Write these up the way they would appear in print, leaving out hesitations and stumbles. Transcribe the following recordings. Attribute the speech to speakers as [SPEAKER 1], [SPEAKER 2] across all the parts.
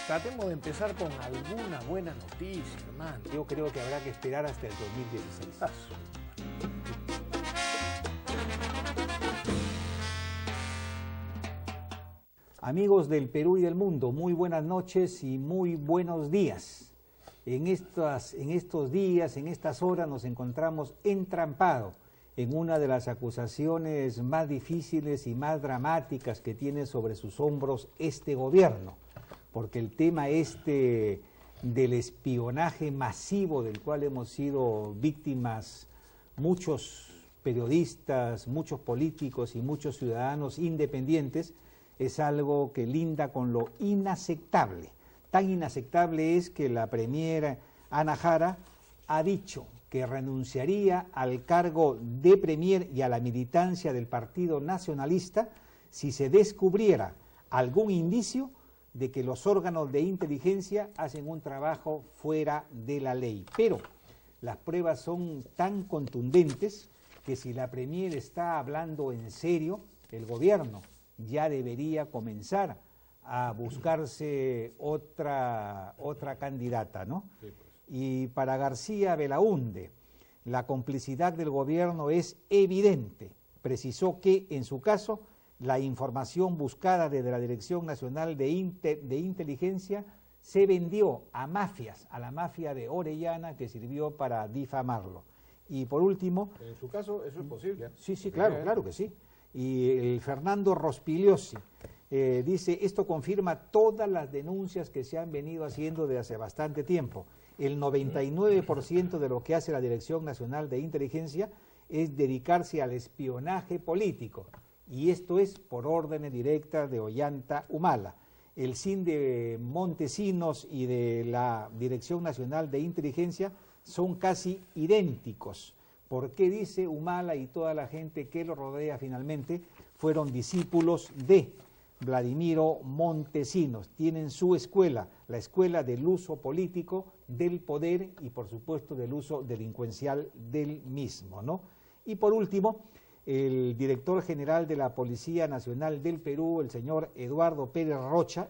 [SPEAKER 1] Tratemos de empezar con alguna buena noticia, hermano.
[SPEAKER 2] Yo creo que habrá que esperar hasta el 2016. Amigos del Perú y del mundo, muy buenas noches y muy buenos días. En estos días, en estas horas, nos encontramos entrampados en una de las acusaciones más difíciles y más dramáticas que tiene sobre sus hombros este gobierno, porque el tema del espionaje masivo del cual hemos sido víctimas muchos periodistas, muchos políticos y muchos ciudadanos independientes, es algo que linda con lo inaceptable. Tan inaceptable es que la premier Ana Jara ha dicho que renunciaría al cargo de premier y a la militancia del Partido Nacionalista si se descubriera algún indicio de que los órganos de inteligencia hacen un trabajo fuera de la ley. Pero las pruebas son tan contundentes que si la premier está hablando en serio, el gobierno ya debería comenzar a buscarse otra candidata, ¿no? Sí, pues. Y para García Belaúnde, la complicidad del gobierno es evidente. Precisó que, en su caso, la información buscada desde la Dirección Nacional de Inteligencia se vendió a mafias, a la mafia de Orellana, que sirvió para difamarlo. Y por último...
[SPEAKER 1] En su caso, eso es posible.
[SPEAKER 2] Sí, claro que sí. Y el Fernando Rospigliosi dice, esto confirma todas las denuncias que se han venido haciendo desde hace bastante tiempo. El 99% de lo que hace la Dirección Nacional de Inteligencia es dedicarse al espionaje político. Y esto es por órdenes directas de Ollanta Humala. El SIN de Montesinos y de la Dirección Nacional de Inteligencia son casi idénticos. ¿Por qué dice Humala y toda la gente que lo rodea finalmente fueron discípulos de Vladimiro Montesinos? Tienen su escuela, la escuela del uso político, del poder y por supuesto del uso delincuencial del mismo, ¿no? Y por último, el director general de la Policía Nacional del Perú, el señor Eduardo Pérez Rocha,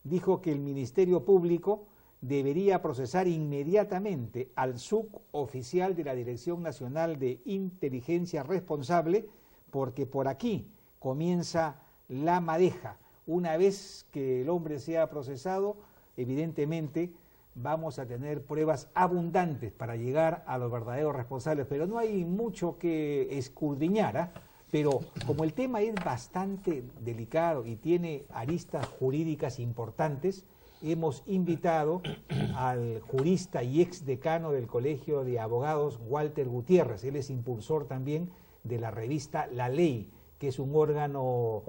[SPEAKER 2] dijo que el Ministerio Público debería procesar inmediatamente al suboficial de la Dirección Nacional de Inteligencia responsable, porque por aquí comienza la madeja. Una vez que el hombre sea procesado, evidentemente vamos a tener pruebas abundantes para llegar a los verdaderos responsables, pero no hay mucho que escudriñar, ¿eh? Pero como el tema es bastante delicado y tiene aristas jurídicas importantes, hemos invitado al jurista y exdecano del Colegio de Abogados, Walter Gutiérrez. Él es impulsor también de la revista La Ley, que es un órgano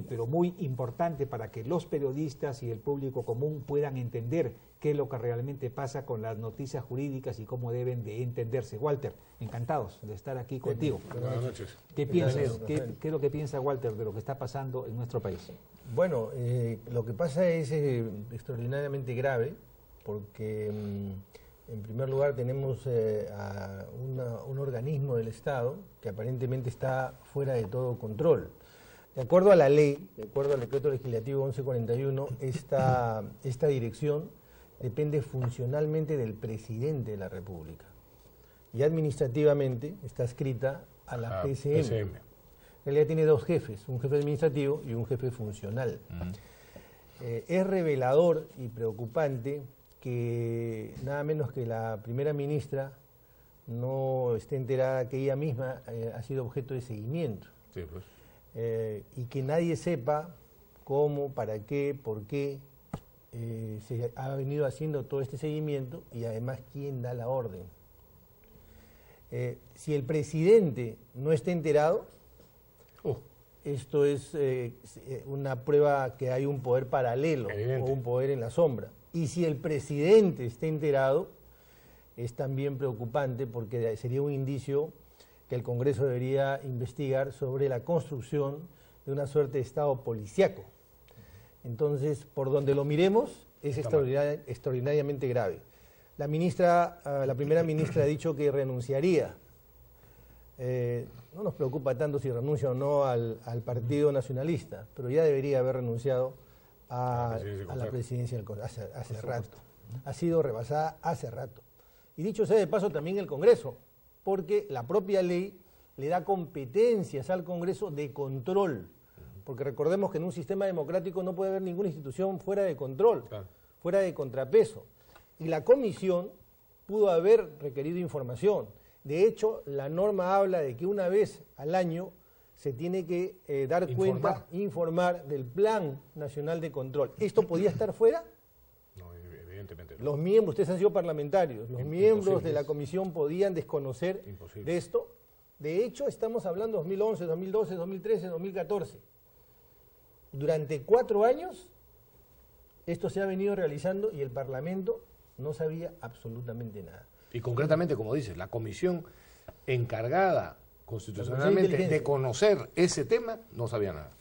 [SPEAKER 2] pero muy importante para que los periodistas y el público común puedan entender qué es lo que realmente pasa con las noticias jurídicas y cómo deben de entenderse. Walter, encantados de estar aquí contigo.
[SPEAKER 3] Buenas noches.
[SPEAKER 2] ¿Qué piensas? ¿Qué es lo que piensa Walter de lo que está pasando en nuestro país?
[SPEAKER 4] Bueno, lo que pasa es extraordinariamente grave porque en primer lugar tenemos a un organismo del Estado que aparentemente está fuera de todo control. De acuerdo a la ley, de acuerdo al decreto legislativo 1141, esta dirección depende funcionalmente del presidente de la República y administrativamente está adscrita a la PCM. En realidad tiene dos jefes, un jefe administrativo y un jefe funcional. Es revelador y preocupante que nada menos que la primera ministra no esté enterada que ella misma ha sido objeto de seguimiento.
[SPEAKER 3] Sí, pues.
[SPEAKER 4] Y que nadie sepa cómo, para qué, por qué se ha venido haciendo todo este seguimiento y además quién da la orden. Si el presidente no está enterado, esto es una prueba que hay un poder paralelo o un poder en la sombra. Y si el presidente está enterado, es también preocupante porque sería un indicio que el Congreso debería investigar sobre la construcción de una suerte de Estado policíaco. Entonces, por donde lo miremos, es extraordinariamente grave. La primera ministra ha dicho que renunciaría. no nos preocupa tanto si renuncia o no al Partido Nacionalista, pero ya debería haber renunciado a la presidencia del Congreso hace rato. Ha sido rebasada hace rato. Y dicho sea de paso también el Congreso, porque la propia ley le da competencias al Congreso de control, porque recordemos que en un sistema democrático no puede haber ninguna institución fuera de control, fuera de contrapeso. Y la comisión pudo haber requerido información. De hecho, la norma habla de que una vez al año se tiene que informar del Plan Nacional de Control. ¿Esto podía estar fuera?
[SPEAKER 1] No, evidentemente no.
[SPEAKER 4] Los miembros, ustedes han sido parlamentarios, los miembros de la comisión podían desconocer de esto. De hecho, estamos hablando de 2011, 2012, 2013, 2014. Durante 4 años, esto se ha venido realizando y el Parlamento no sabía absolutamente nada.
[SPEAKER 1] Y concretamente, como dices, la comisión encargada constitucionalmente de conocer ese tema no sabía nada.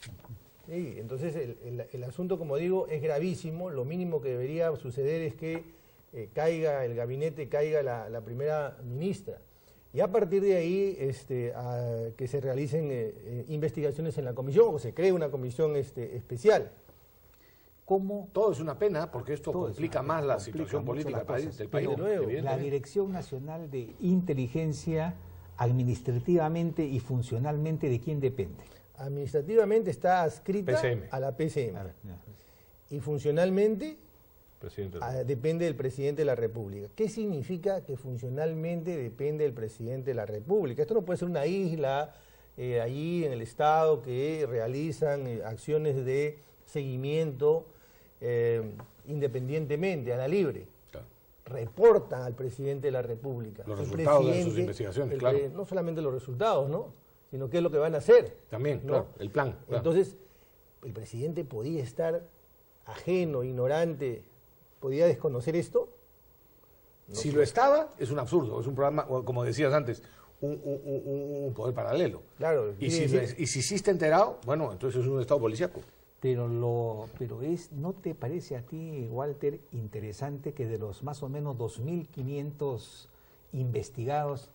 [SPEAKER 4] Sí, entonces el asunto, como digo, es gravísimo. Lo mínimo que debería suceder es que caiga el gabinete, caiga la primera ministra. Y a partir de ahí que se realicen investigaciones en la comisión o se cree una comisión especial.
[SPEAKER 2] ¿Cómo?
[SPEAKER 1] Todo es una pena porque esto complica más la situación política del país.
[SPEAKER 2] De nuevo, la Dirección Nacional de Inteligencia, administrativamente y funcionalmente, ¿de quién depende?
[SPEAKER 4] Administrativamente está adscrita a la PCM. Y funcionalmente depende del presidente de la República. ¿Qué significa que funcionalmente depende del presidente de la República? Esto no puede ser una isla allí en el Estado que realizan acciones de seguimiento independientemente, a la libre. Claro. Reportan al presidente de la República.
[SPEAKER 1] Los resultados de sus investigaciones, claro.
[SPEAKER 4] No solamente los resultados, ¿no? Sino qué es lo que van a hacer.
[SPEAKER 1] También, ¿no? Claro, el plan. Claro.
[SPEAKER 4] Entonces, el presidente podía estar ajeno, ignorante, podía desconocer esto.
[SPEAKER 1] No si sé. Lo estaba, es un absurdo, es un programa, como decías antes, un poder paralelo.
[SPEAKER 4] Claro.
[SPEAKER 1] Y si sí está enterado, bueno, entonces es un estado policíaco.
[SPEAKER 2] Pero ¿no te parece a ti, Walter, interesante que de los más o menos 2.500 investigados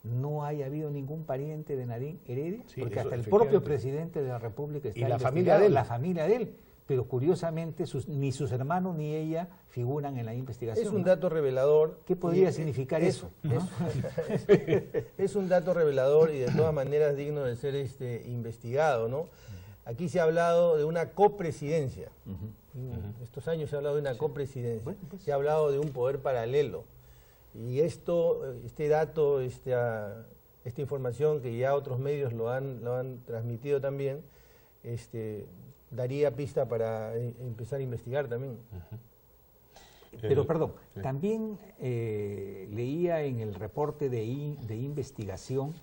[SPEAKER 2] no haya habido ningún pariente de Nadine Heredia?
[SPEAKER 1] Sí,
[SPEAKER 2] porque hasta el propio presidente de la República está investigado, la familia de él. Pero curiosamente ni sus hermanos ni ella figuran en la investigación.
[SPEAKER 4] Es un dato revelador.
[SPEAKER 2] ¿Qué podría significar eso?
[SPEAKER 4] Es un dato revelador y de todas maneras digno de ser investigado, ¿no? Aquí se ha hablado de una copresidencia. Estos años se ha hablado de una copresidencia. Bueno, pues, se ha hablado de un poder paralelo. Y este dato, esta información que ya otros medios lo han transmitido también, daría pista para empezar a investigar también.
[SPEAKER 2] Pero perdón, también leía en el reporte de investigación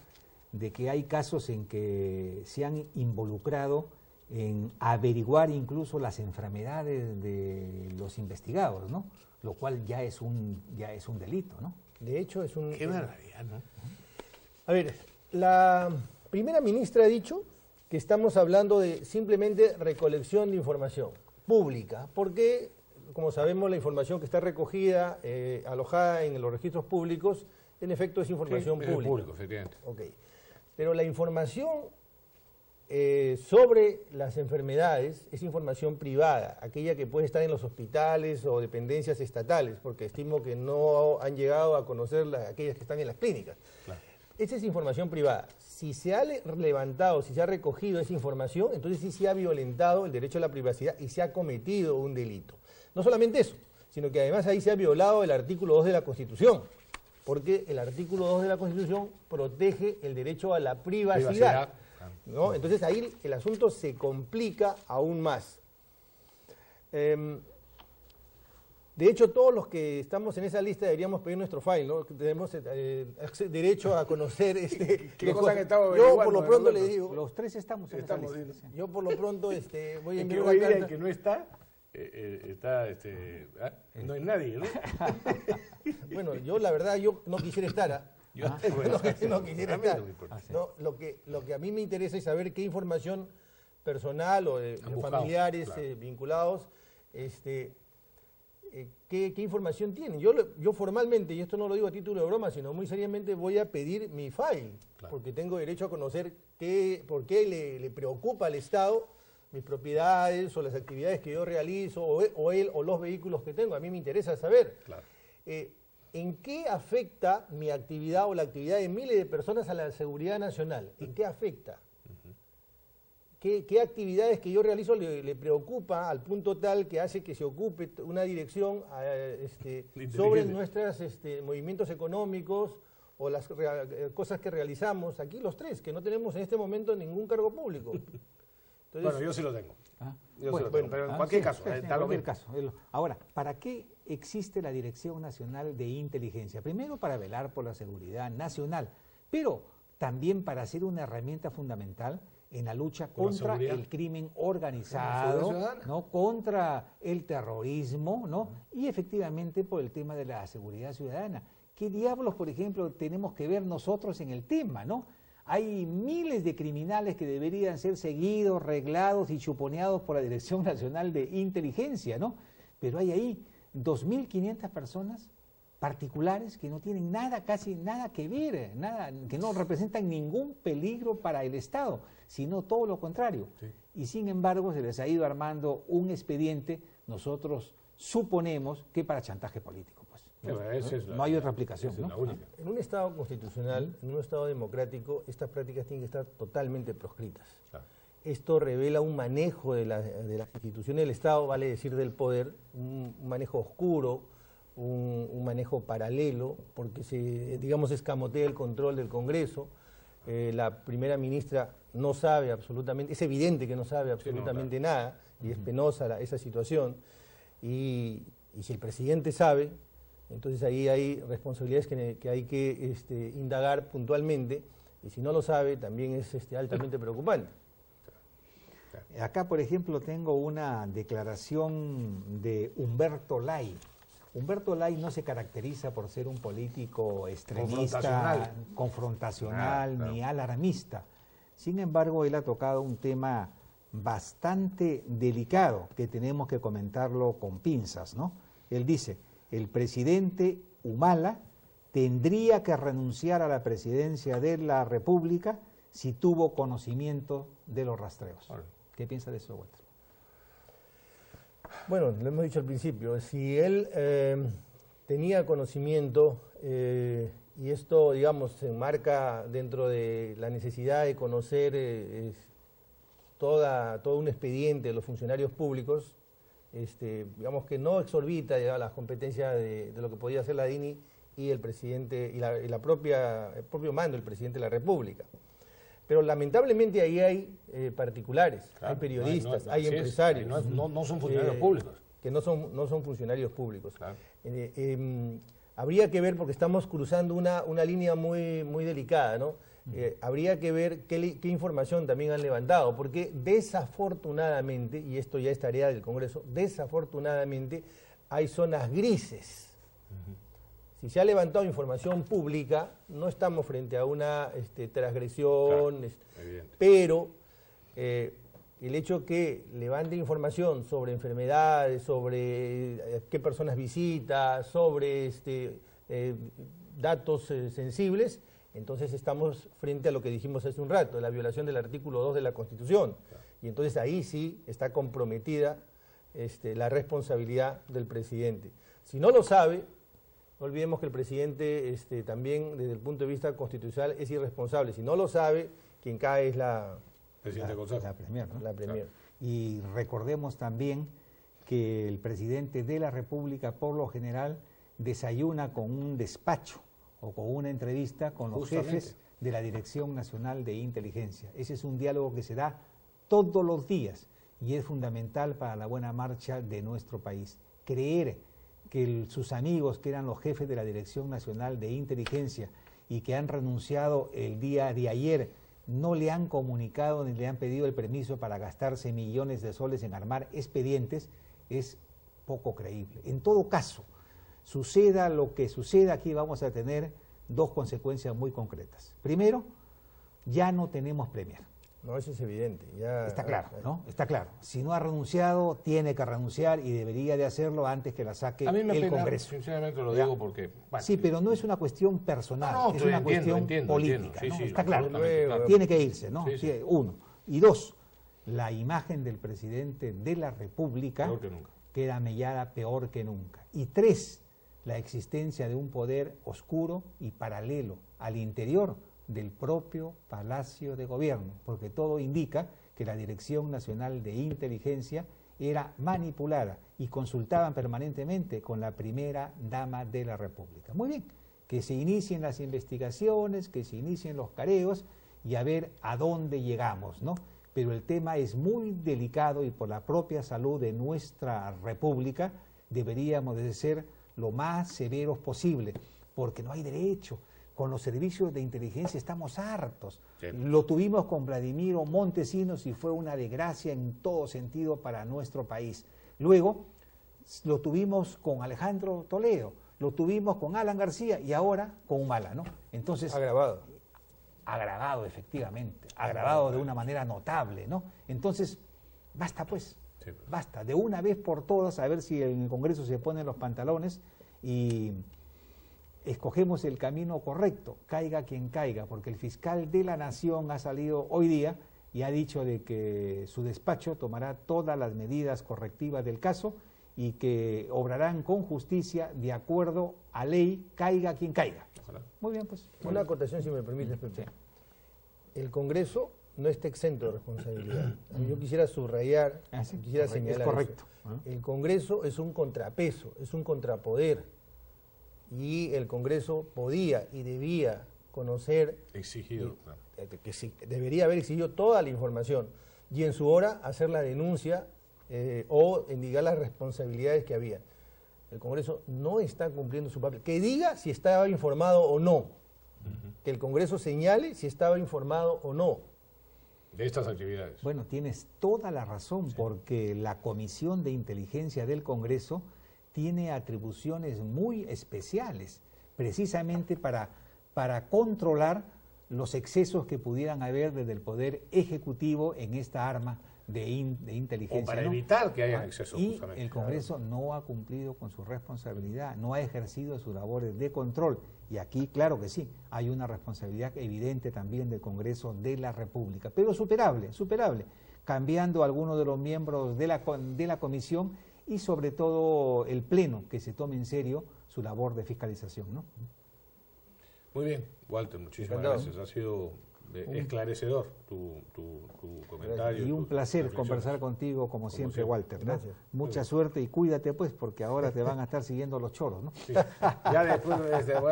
[SPEAKER 2] de que hay casos en que se han involucrado en averiguar incluso las enfermedades de los investigados, ¿no? Lo cual ya es un delito, ¿no?
[SPEAKER 4] De hecho, es un...
[SPEAKER 1] Qué barbaridad, ¿no?
[SPEAKER 4] A ver, la primera ministra ha dicho que estamos hablando de simplemente recolección de información pública, porque, como sabemos, la información que está recogida, alojada en los registros públicos, en efecto es información pública.
[SPEAKER 1] Es público, efectivamente.
[SPEAKER 4] Okay. Pero la información sobre las enfermedades es información privada, aquella que puede estar en los hospitales o dependencias estatales, porque estimo que no han llegado a conocer aquellas que están en las clínicas. Claro. Esa es información privada. Si se ha levantado, si se ha recogido esa información, entonces sí se ha violentado el derecho a la privacidad y se ha cometido un delito. No solamente eso, sino que además ahí se ha violado el artículo 2 de la Constitución, porque el artículo 2 de la Constitución protege el derecho a la privacidad. ¿No? Entonces ahí el asunto se complica aún más. De hecho, todos los que estamos en esa lista deberíamos pedir nuestro file, ¿no? Tenemos derecho a conocer
[SPEAKER 1] ¿Qué cosas han estado
[SPEAKER 4] yo por lo pronto le digo,
[SPEAKER 2] los tres estamos en esa lista.
[SPEAKER 4] Yo por lo pronto voy a enviar
[SPEAKER 1] una carta. El que no está, no hay nadie, ¿no?
[SPEAKER 4] Bueno, yo la verdad no quisiera estar. No quisiera estar. No, lo que a mí me interesa es saber qué información personal o de familiares vinculados ¿qué información tienen? Yo formalmente, y esto no lo digo a título de broma, sino muy seriamente, voy a pedir mi file, claro, porque tengo derecho a conocer por qué le preocupa al Estado mis propiedades o las actividades que yo realizo o los vehículos que tengo. A mí me interesa saber. Claro. ¿En qué afecta mi actividad o la actividad de miles de personas a la seguridad nacional? ¿En qué afecta? ¿Qué actividades que yo realizo le preocupa al punto tal que hace que se ocupe una dirección sobre nuestros movimientos económicos o las cosas que realizamos aquí los tres, que no tenemos en este momento ningún cargo público? Entonces,
[SPEAKER 1] bueno, yo sí lo tengo. Yo sí lo tengo, pero en cualquier caso, está lo mismo.
[SPEAKER 2] Ahora, ¿para qué existe la Dirección Nacional de Inteligencia? Primero, para velar por la seguridad nacional, pero también para ser una herramienta fundamental en la lucha contra el crimen organizado, ¿no? Contra el terrorismo, ¿no? Y efectivamente por el tema de la seguridad ciudadana. ¿Qué diablos, por ejemplo, tenemos que ver nosotros en el tema, ¿no? Hay miles de criminales que deberían ser seguidos, reglados y chuponeados por la Dirección Nacional de Inteligencia, ¿no? Pero hay ahí 2.500 personas particulares que no tienen nada, casi nada que ver, nada, que no representan ningún peligro para el Estado, sino todo lo contrario. Sí. Y sin embargo se les ha ido armando un expediente, nosotros suponemos que para chantaje político. Pues, no hay otra aplicación. ¿No?
[SPEAKER 4] En un Estado constitucional, en un Estado democrático, estas prácticas tienen que estar totalmente proscritas. Claro. Esto revela un manejo de las instituciones del Estado, vale decir del poder, un manejo oscuro, un manejo paralelo, porque se, digamos, escamotea el control del Congreso. La primera ministra no sabe absolutamente, es evidente que no sabe absolutamente nada, y es penosa esa situación. Y si el presidente sabe, entonces ahí hay responsabilidades que hay que indagar puntualmente, y si no lo sabe, también es altamente preocupante.
[SPEAKER 2] Acá, por ejemplo, tengo una declaración de Humberto Lay. Humberto Lay no se caracteriza por ser un político extremista, confrontacional ni alarmista. Sin embargo, él ha tocado un tema bastante delicado que tenemos que comentarlo con pinzas, ¿no? Él dice, el presidente Humala tendría que renunciar a la presidencia de la República si tuvo conocimiento de los rastreos. ¿Qué piensa de eso, Walter?
[SPEAKER 4] Bueno, lo hemos dicho al principio, si él tenía conocimiento, y esto, digamos, se enmarca dentro de la necesidad de conocer todo un expediente de los funcionarios públicos, digamos que no exorbita ya las competencias de lo que podía hacer la DINI y el presidente, y el propio mando del presidente de la República. Pero lamentablemente ahí hay particulares, claro, hay periodistas, hay empresarios.
[SPEAKER 1] No son funcionarios públicos.
[SPEAKER 4] Que no son funcionarios públicos.
[SPEAKER 1] Claro.
[SPEAKER 4] Habría que ver, porque estamos cruzando una línea muy delicada, ¿no? Habría que ver qué información también han levantado, porque desafortunadamente, y esto ya es tarea del Congreso, desafortunadamente hay zonas grises. Si se ha levantado información pública, no estamos frente a una transgresión, claro, pero el hecho que levante información sobre enfermedades, sobre qué personas visita, sobre datos sensibles, entonces estamos frente a lo que dijimos hace un rato, la violación del artículo 2 de la Constitución. Claro. Y entonces ahí sí está comprometida la responsabilidad del presidente. Si no lo sabe, no olvidemos que el presidente también desde el punto de vista constitucional es irresponsable. Si no lo sabe, quien cae es la
[SPEAKER 2] Premier, ¿no?
[SPEAKER 4] La Premier.
[SPEAKER 2] Claro. Y recordemos también que el presidente de la República, por lo general, desayuna con un despacho o con una entrevista con los jefes de la Dirección Nacional de Inteligencia. Ese es un diálogo que se da todos los días y es fundamental para la buena marcha de nuestro país. Creer que sus amigos, que eran los jefes de la Dirección Nacional de Inteligencia y que han renunciado el día de ayer, no le han comunicado ni le han pedido el permiso para gastarse millones de soles en armar expedientes, es poco creíble. En todo caso, suceda lo que suceda, aquí vamos a tener dos consecuencias muy concretas. Primero, ya no tenemos Premier.
[SPEAKER 4] No, eso es evidente. Ya,
[SPEAKER 2] está claro, ¿no? Está claro. Si no ha renunciado, tiene que renunciar y debería de hacerlo antes que la saque
[SPEAKER 1] a mí me
[SPEAKER 2] el
[SPEAKER 1] pena,
[SPEAKER 2] Congreso.
[SPEAKER 1] Sinceramente lo digo porque... Bueno,
[SPEAKER 2] sí, pero no es una cuestión personal,
[SPEAKER 1] no,
[SPEAKER 2] es una cuestión política.
[SPEAKER 1] Sí,
[SPEAKER 2] ¿no?
[SPEAKER 1] sí,
[SPEAKER 2] está claro.
[SPEAKER 1] claro.
[SPEAKER 2] Tiene que irse, ¿no?
[SPEAKER 1] Sí, sí.
[SPEAKER 2] Uno. Y dos, la imagen del presidente de la República queda mellada peor que nunca. Y tres, la existencia de un poder oscuro y paralelo al interior del propio Palacio de Gobierno, porque todo indica que la Dirección Nacional de Inteligencia era manipulada y consultaban permanentemente con la primera dama de la República. Muy bien, que se inicien las investigaciones, que se inicien los careos y a ver a dónde llegamos, ¿no? Pero el tema es muy delicado y por la propia salud de nuestra República deberíamos de ser lo más severos posible, porque no hay derecho. Con los servicios de inteligencia estamos hartos. Sí. Lo tuvimos con Vladimiro Montesinos y fue una desgracia en todo sentido para nuestro país. Luego lo tuvimos con Alejandro Toledo, lo tuvimos con Alan García y ahora con Humala, ¿no? Entonces, agravado, efectivamente, agravado de una manera notable, ¿no? Entonces, basta pues, basta, de una vez por todas, a ver si en el Congreso se ponen los pantalones y escogemos el camino correcto, caiga quien caiga, porque el fiscal de la Nación ha salido hoy día y ha dicho de que su despacho tomará todas las medidas correctivas del caso y que obrarán con justicia de acuerdo a ley, caiga quien caiga. Ojalá. Muy bien, pues.
[SPEAKER 4] Una acotación, si me permites, Pepe. Sí. El Congreso no está exento de responsabilidad. Yo quisiera subrayar, quisiera señalar
[SPEAKER 2] es correcto.
[SPEAKER 4] Eso. El Congreso es un contrapeso, es un contrapoder. Y el Congreso podía y debía conocer, que sí, debería haber exigido toda la información y en su hora hacer la denuncia o indicar las responsabilidades que había. El Congreso no está cumpliendo su papel. Que diga si estaba informado o no. Que el Congreso señale si estaba informado o no.
[SPEAKER 1] De estas actividades.
[SPEAKER 2] Bueno, tienes toda la razón, porque la Comisión de Inteligencia del Congreso tiene atribuciones muy especiales, precisamente para controlar los excesos que pudieran haber desde el Poder Ejecutivo en esta arma de inteligencia.
[SPEAKER 1] O para evitar que haya excesos.
[SPEAKER 2] Y el Congreso no ha cumplido con su responsabilidad, no ha ejercido sus labores de control. Y aquí, claro que sí, hay una responsabilidad evidente también del Congreso de la República, pero superable, cambiando a algunos de los miembros de la comisión y sobre todo el Pleno, que se tome en serio su labor de fiscalización, ¿no?
[SPEAKER 1] Muy bien, Walter, muchísimas gracias. Ha sido esclarecedor tu comentario.
[SPEAKER 2] Y un placer conversar contigo como siempre, Walter, ¿no? Gracias. Mucha suerte y cuídate pues, porque ahora te van a estar siguiendo los choros, ¿no?
[SPEAKER 1] Sí. Ya después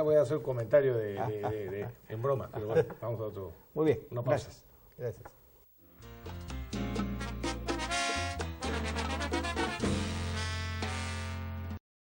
[SPEAKER 1] voy a hacer un comentario en broma, pero bueno, vamos a otro.
[SPEAKER 2] Muy bien,
[SPEAKER 1] gracias.
[SPEAKER 4] Gracias.